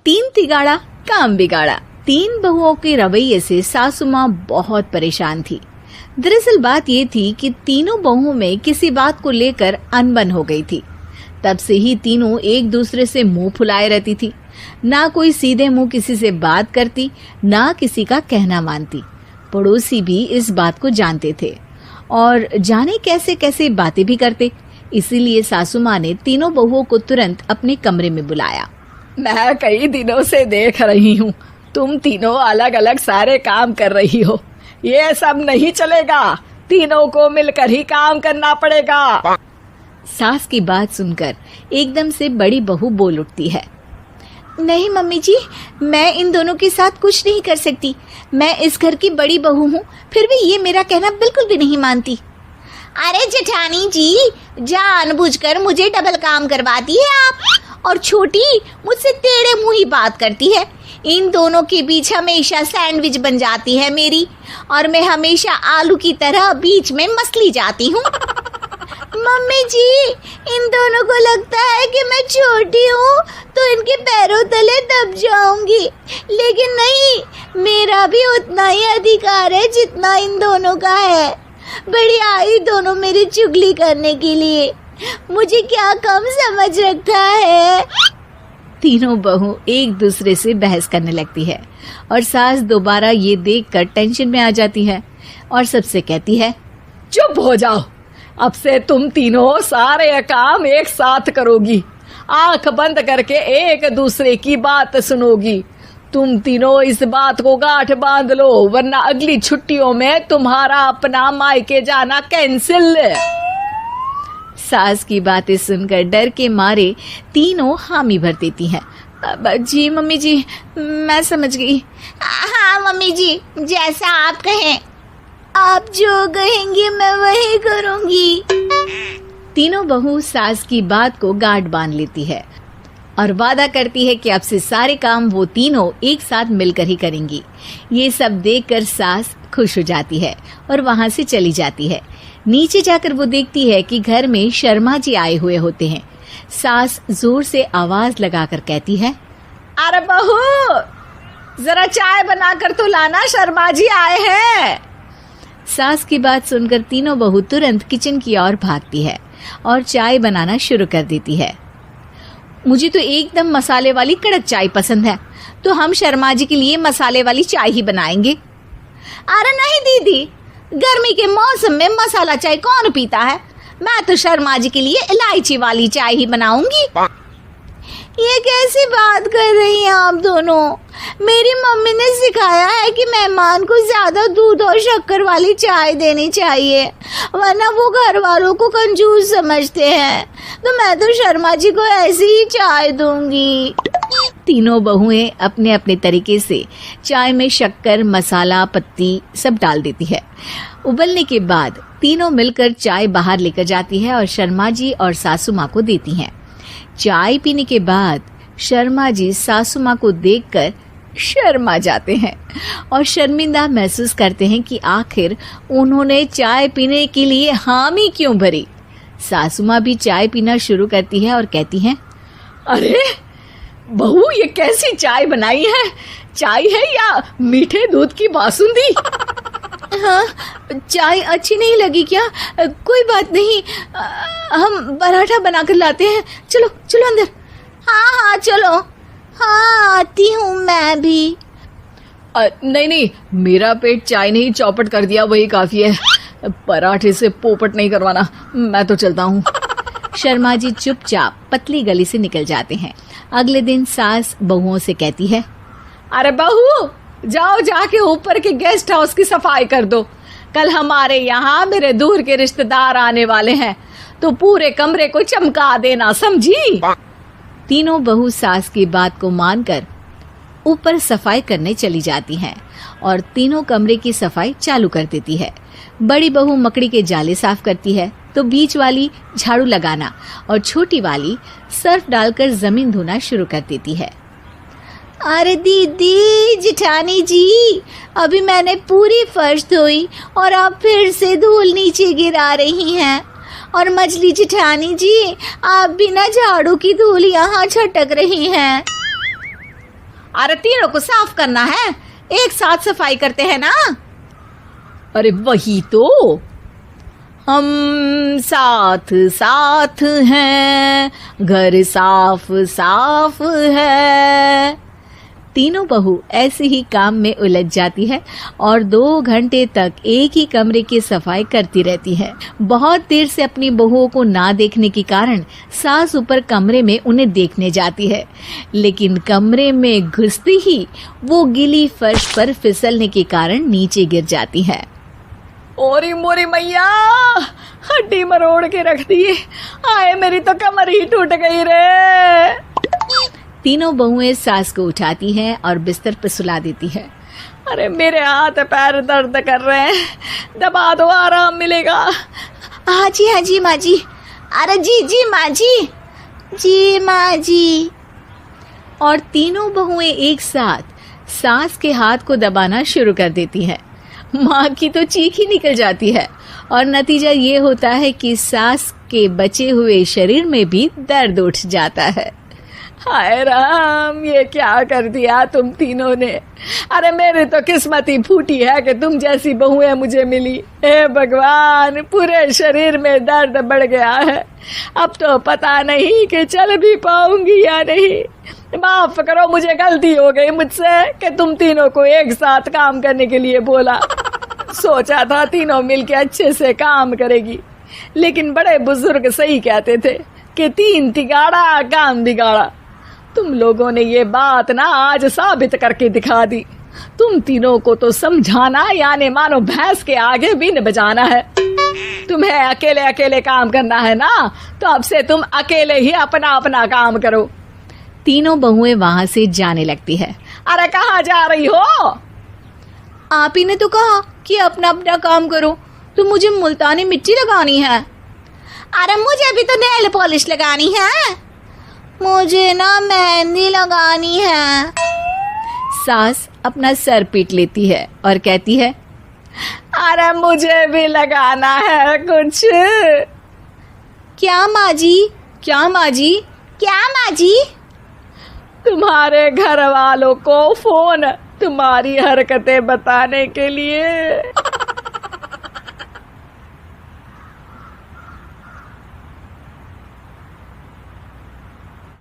तीन तिगाड़ा काम बिगाड़ा। तीन बहुओं के रवैये से सासू माँ बहुत परेशान थी। दरअसल बात ये थी कि तीनों बहुओं में किसी बात को लेकर अनबन हो गई थी। तब से ही तीनों एक दूसरे से मुंह फुलाए रहती थी। ना कोई सीधे मुंह किसी से बात करती, ना किसी का कहना मानती। पड़ोसी भी इस बात को जानते थे और जाने कैसे कैसे बातें भी करते। इसीलिए सासू माँ ने तीनों बहुओं को तुरंत अपने कमरे में बुलाया। मैं कई दिनों से देख रही हूँ, तुम तीनों अलग अलग सारे काम कर रही हो। ये सब नहीं चलेगा, तीनों को मिलकर ही काम करना पड़ेगा। सास की बात सुनकर एकदम से बड़ी बहू बोल उठती है। नहीं मम्मी जी, मैं इन दोनों के साथ कुछ नहीं कर सकती। मैं इस घर की बड़ी बहू हूँ, फिर भी ये मेरा कहना बिल्कुल भी नहीं मानती। अरे जेठानी जी, जानबूझकर मुझे डबल काम करवाती है आप। और छोटी मुझसे टेढ़े मुंह ही बात करती है। इन दोनों के बीच हमेशा सैंडविच बन जाती है मेरी, और मैं हमेशा आलू की तरह बीच में मसली जाती हूँ। मम्मी जी, इन दोनों को लगता है कि मैं छोटी हूँ तो इनके पैरों तले दब जाऊंगी, लेकिन नहीं, मेरा भी उतना ही अधिकार है जितना इन दोनों का है। बढ़िया आई दोनों मेरी चुगली करने के लिए, मुझे क्या कम समझ रखा है। तीनों बहू एक दूसरे से बहस करने लगती है और सास दोबारा ये देखकर टेंशन में आ जाती है और सबसे कहती है, चुप हो जाओ, अब से तुम तीनों सारे काम एक साथ करोगी। आंख बंद करके एक दूसरे की बात सुनोगी। तुम तीनों इस बात को गांठ बांध लो, वरना अगली छुट्टियों में तुम्हारा अपना मायके जाना कैंसिल। सास की बातें सुनकर डर के मारे तीनों हामी भर देती हैं। जी मम्मी जी, मैं समझ गई। हाँ मम्मी जी, जैसा आप कहें। आप जो कहेंगी मैं वही करूंगी। तीनों बहू सास की बात को गांठ बांध लेती है और वादा करती है कि अब से सारे काम वो तीनों एक साथ मिलकर ही करेंगी। ये सब देखकर सास खुश हो जाती है और वहां से चली जाती है। नीचे जाकर वो देखती है कि घर में शर्मा जी आए हुए होते हैं। सास जोर से आवाज लगाकर कहती है, अरे बहू, जरा चाय बनाकर तो लाना, शर्मा जी आए हैं। सास की बात सुनकर तीनों बहू तुरंत किचन की ओर भागती है और चाय बनाना शुरू कर देती है। मुझे तो एकदम मसाले वाली कड़क चाय पसंद है, तो हम शर्मा जी के लिए मसाले वाली चाय ही बनाएंगे। अरे नहीं दीदी, गर्मी के मौसम में मसाला चाय कौन पीता है? मैं तो शर्मा जी के लिए इलायची वाली चाय ही बनाऊंगी। ये कैसी बात कर रही हैं आप दोनों? मेरी मम्मी ने सिखाया है कि मेहमान को ज्यादा दूध और शक्कर वाली चाय देनी चाहिए, वरना वो घर वालों को कंजूस समझते हैं। तो मैं तो शर्मा जी को ऐसी ही चाय दूंगी। तीनों बहुएं अपने अपने तरीके से चाय में शक्कर, मसाला, पत्ती सब डाल देती है। उबलने के बाद तीनों मिलकर चाय बाहर लेकर जाती है और शर्मा जी और सासू माँ को देती हैं। चाय पीने के बाद शर्मा जी सासू माँ को देखकर शर्मा जाते हैं और शर्मिंदा महसूस करते हैं कि आखिर उन्होंने चाय पीने के लिए हामी क्यों भरी। सासू माँ भी चाय पीना शुरू करती है और कहती हैं, अरे बहू, ये कैसी चाय बनाई है? चाय है या मीठे दूध की बासुंदी? हाँ, चाय अच्छी नहीं लगी क्या? कोई बात नहीं, हम पराठा बनाकर लाते हैं। चलो चलो अंदर। हाँ हाँ चलो, हाँ आती हूँ मैं भी। नहीं नहीं, मेरा पेट चाय ने ही चौपट कर दिया, वही काफी है। पराठे से पोपट नहीं करवाना, मैं तो चलता हूँ। शर्मा जी चुपचाप पतली गली से निकल जाते हैं। अगले दिन सास बहुओं से कहती है, अरे बहू, जाओ जाके ऊपर के गेस्ट हाउस की सफाई कर दो। कल हमारे यहाँ मेरे दूर के रिश्तेदार आने वाले हैं, तो पूरे कमरे को चमका देना, समझी? तीनों बहू सास की बात को मानकर ऊपर सफाई करने चली जाती हैं और तीनों कमरे की सफाई चालू कर देती है। बड़ी बहू मकड़ी के जाले साफ करती है, तो बीच वाली झाड़ू लगाना और छोटी वाली सर्फ डालकर जमीन धोना शुरू कर देती है। अरे दीदी, जेठानी जी, अभी मैंने पूरी फर्श धोई और आप फिर से धूल नीचे गिरा रही हैं। और मछली जेठानी जी, आप बिना झाड़ू की धूल यहाँ छटक रही हैं। अरे तीनों को साफ करना है, एक साथ सफाई करते हैं ना। अरे वही तो, हम साथ साथ हैं, घर साफ साफ है। तीनों बहू ऐसे ही काम में उलझ जाती है और 2 घंटे तक एक ही कमरे की सफाई करती रहती है। बहुत देर से अपनी बहुओं को ना देखने के कारण सास ऊपर कमरे में उन्हें देखने जाती है, लेकिन कमरे में घुसती ही वो गीली फर्श पर फिसलने के कारण नीचे गिर जाती है। ओरी मोरी मैया, हड्डी मरोड़ के रख दी। आए मेरी तो कमर ही टूट गई रे। तीनों बहुएं सास को उठाती हैं और बिस्तर पर सुला देती है। अरे मेरे हाथ पैर दर्द कर रहे हैं, दबा दो, आराम मिलेगा। हाँ जी माँ जी। अरे जी माँ जी माँ जी। और तीनों बहुएं एक साथ सास के हाथ को दबाना शुरू कर देती हैं। माँ की तो चीख ही निकल जाती है और नतीजा ये होता है कि सास के बचे हुए शरीर में भी दर्द उठ जाता है। हाय राम, ये क्या कर दिया तुम तीनों ने। अरे मेरी तो किस्मत ही फूटी है कि तुम जैसी बहुएं मुझे मिली। हे भगवान, पूरे शरीर में दर्द बढ़ गया है। अब तो पता नहीं कि चल भी पाऊंगी या नहीं। माफ करो, मुझे गलती हो गई मुझसे कि तुम तीनों को एक साथ काम करने के लिए बोला। सोचा था तीनों मिलके अच्छे से काम करेगी, लेकिन बड़े बुजुर्ग सही कहते थे कि 3 तिगाड़ा काम बिगाड़ा। तुम लोगों ने ये बात ना आज साबित करके दिखा दी। तुम तीनों को तो समझाना यानी मानो भैंस के आगे बीन बजाना है। तुम्हें अकेले अकेले काम करना है ना, तो अब से तुम अकेले ही अपना अपना काम करो। तीनों बहुएं वहां से जाने लगती है। अरे कहाँ जा रही हो? आप ही ने तो कहा कि अपना अपना काम करो, तो मुझे मुल्तानी मिट्टी लगानी है। अरे मुझे भी तो नेल पॉलिश लगानी है, मुझे ना मेहंदी लगानी है। सास अपना सर पीट लेती है और कहती है, अरे मुझे भी लगाना है कुछ। क्या माँ जी? क्या माँ जी? क्या माँ जी? तुम्हारे घर वालों को फोन तुम्हारी हरकतें बताने के लिए।